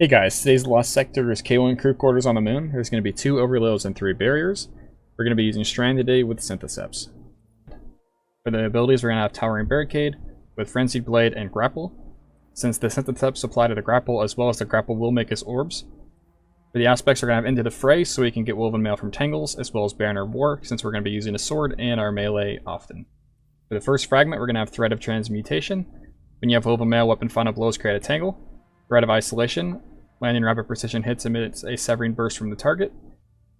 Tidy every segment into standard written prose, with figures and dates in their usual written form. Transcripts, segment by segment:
Hey guys, today's Lost Sector is K1 Crew Quarters on the Moon. There's going to be 2 overloads and 3 barriers. We're going to be using Strand today with Syntheseps. For the abilities, we're going to have Towering Barricade with Frenzied Blade and Grapple. Since the Syntheseps apply to the Grapple as well as the Grapple will make us orbs. For the aspects, we're going to have Into the Fray so we can get Woven Mail from Tangles, as well as Banner of War since we're going to be using a sword and our melee often. For the first fragment, we're going to have Thread of Transmutation. When you have Woven Mail, Weapon Final Blows create a Tangle. Thread of Isolation. Landing rapid precision hits emits a severing burst from the target.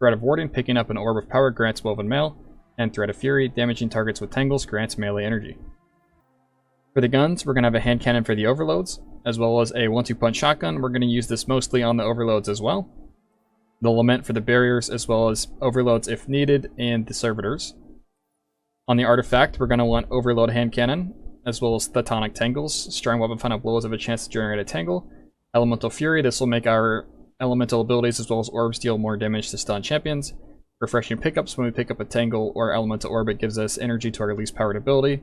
Thread of Warding, picking up an orb of power, grants Woven Mail. And Thread of Fury, damaging targets with tangles, grants melee energy. For the guns, we're going to have a hand cannon for the overloads, as well as a 1-2 punch shotgun. We're going to use this mostly on the overloads as well. The Lament for the barriers, as well as overloads if needed, and the servitors. On the artifact, we're going to want overload hand cannon, as well as Thetonic Tangles. Strong weapon final blows have a chance to generate a tangle. Elemental Fury, this will make our elemental abilities as well as orbs deal more damage to stun champions. Refreshing Pickups, when we pick up a Tangle or Elemental Orb, it gives us energy to our least powered ability.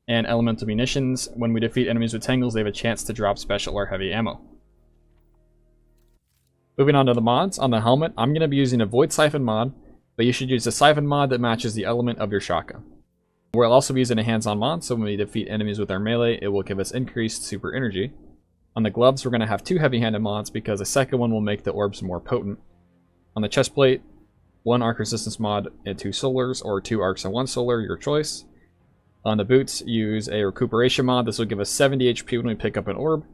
And Elemental Munitions, when we defeat enemies with Tangles, they have a chance to drop special or heavy ammo. Moving on to the mods, on the helmet, I'm going to be using a Void Siphon mod, but you should use a Siphon mod that matches the element of your shotgun. We'll also be using a hands-on mod, so when we defeat enemies with our melee, it will give us increased super energy. On the gloves, we're going to have 2 heavy-handed mods because the second one will make the orbs more potent. On the chestplate, 1 arc resistance mod and 2 solars, or 2 arcs and 1 solar, your choice. On the boots, use a recuperation mod. This will give us 70 HP when we pick up an orb.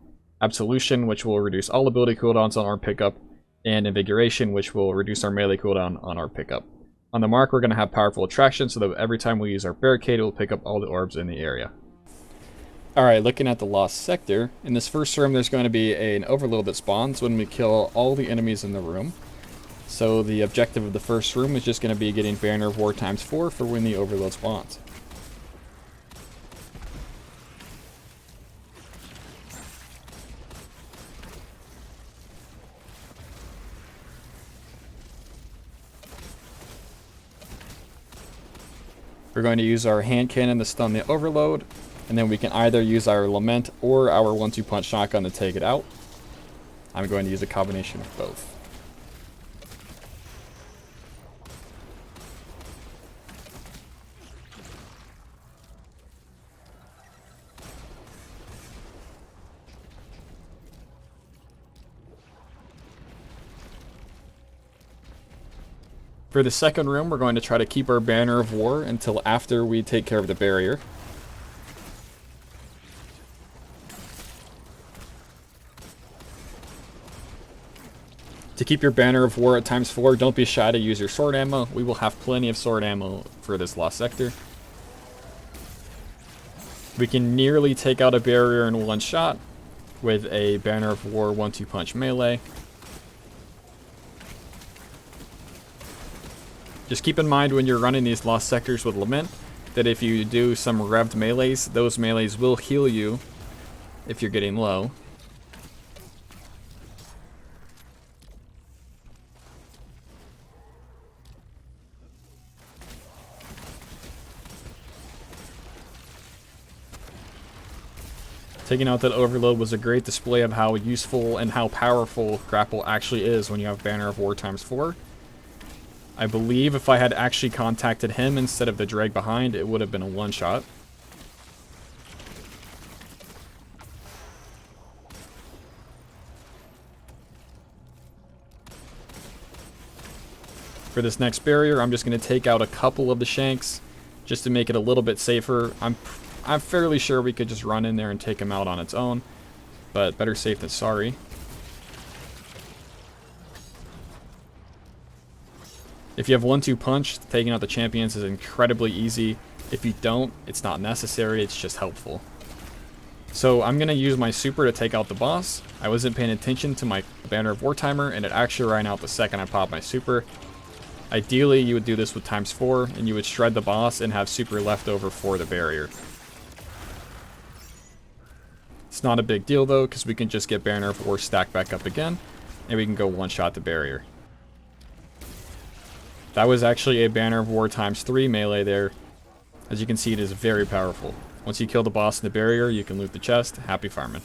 Absolution, which will reduce all ability cooldowns on our pickup. And Invigoration, which will reduce our melee cooldown on our pickup. On the mark, we're going to have Powerful Attraction, so that every time we use our barricade, it will pick up all the orbs in the area. Alright, looking at the Lost Sector, in this first room there's going to be an overload that spawns when we kill all the enemies in the room. So the objective of the first room is just going to be getting Banner of War ×4 for when the overload spawns. We're going to use our hand cannon to stun the overload. And then we can either use our Lament or our 1-2 punch shotgun to take it out. I'm going to use a combination of both. For the second room, we're going to try to keep our Banner of War until after we take care of the barrier. To keep your Banner of War at ×4, don't be shy to use your sword ammo. We will have plenty of sword ammo for this Lost Sector. We can nearly take out a barrier in one shot with a Banner of War 1-2 punch melee. Just keep in mind when you're running these Lost Sectors with Lament that if you do some revved melees, those melees will heal you if you're getting low. Taking out that overload was a great display of how useful and how powerful Grapple actually is when you have Banner of War ×4. I believe if I had actually contacted him instead of the drag behind, it would have been a one-shot. For this next barrier, I'm just going to take out a couple of the shanks just to make it a little bit safer. I'm fairly sure we could just run in there and take him out on its own, but better safe than sorry. If you have 1-2 punch, taking out the champions is incredibly easy. If you don't, it's not necessary, it's just helpful. So I'm going to use my super to take out the boss. I wasn't paying attention to my Banner of War timer, and it actually ran out the second I popped my super. Ideally, you would do this with ×4, and you would shred the boss and have super left over for the barrier. It's not a big deal though, because we can just get Banner of War stacked back up again, and we can go one-shot the barrier. That was actually a Banner of War ×3 melee there. As you can see, it is very powerful. Once you kill the boss in the barrier, you can loot the chest. Happy farming.